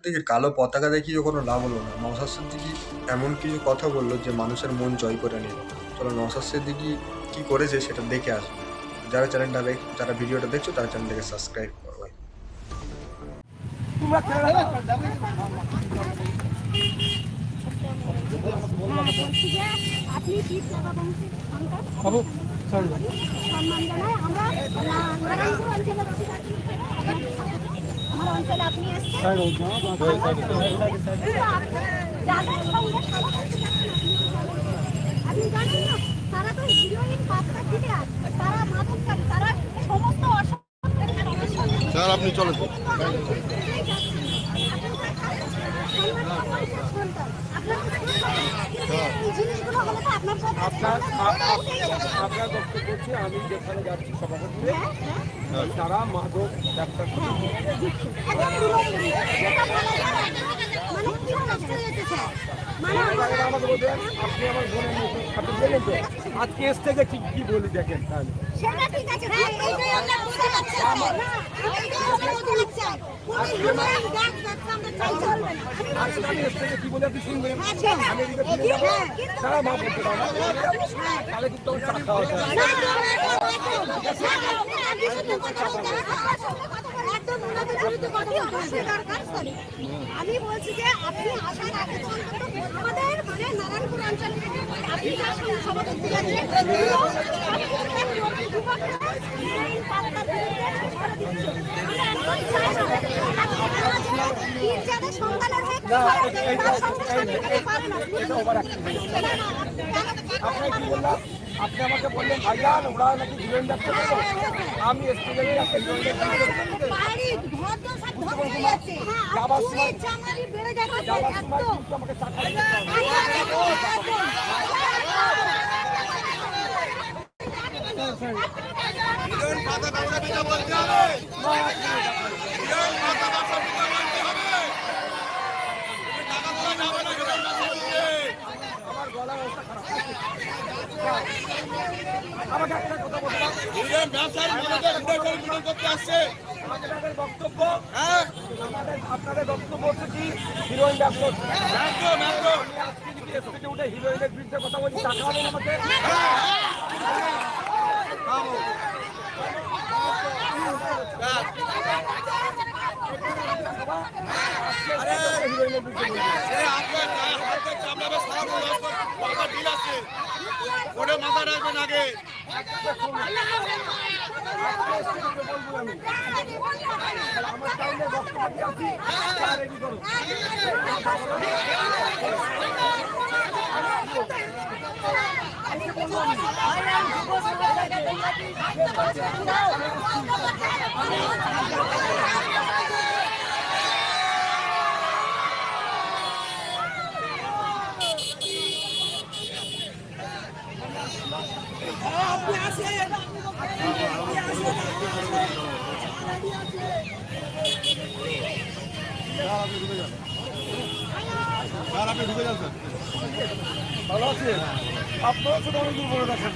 সিদ্দিকির কালো পতাকা দেখিয়ে কোনো লাভ হলো না। নওশাদ সিদ্দিকী এমন কিছু কথা বললো যে মানুষের মন জয় করে নিল। চলো নওশাদ সিদ্দিকী কি করেছে সেটা দেখে আসবো। যারা ভিডিওটা দেখছো তারা চ্যানেলটাকে সাবস্ক্রাইব করো ভাই। আপনি কি সম্মান জানাই আমরা নারায়ণপুর অঞ্চলে বসে থাকি। আমার অঞ্চলে আপনি এসেছেন যাদের সঙ্গে আপনি জানেন না, তারা তো হিরোইন পাত্রা থেকে আসে, তারা মাদককারী, তারা সমস্ত স্যার আপনি চলেন। আপনার বক্তব্য হচ্ছে আমি যেখানে যাচ্ছি সভাপতি তারা মাদক ব্যবসা আমাকে বলবেন আপনি আমার বোনের মতো আপনি বললেন তো আজকে এস থেকে ঠিক কি বলি দেখেন তাহলে কি বলে আপনি শুনবেন আমি তারা মা বলতে পারবো তাহলে কিন্তু আমি বলছি যে আপনি আসার আগে আমাদের মানে নারায়ণপুর অঞ্চল থেকে আপনি যার সঙ্গে সভাপতি আপনি আমাকে বললেন ভাইজান ওরা নাকি হিরোইন ব্যবসা করবো আমি যাবার সময় আমাকে আমাকে একটা কথা বলতে বক্তব্য আপনাদের বক্তব্য হচ্ছে কি হিরোইন ব্যবসা আজকে উঠে হিরোইনের বিরুদ্ধে কথা বলছি টাকা হবেন আমাকে মাথা রাখবেন আগে আমার চাইলে বক্তব্য আছি রেডি করুন আপনি ঢুকে যান স্যার ভালো আছেন আপনারা শুধু অনেক দূর বলে রাখেন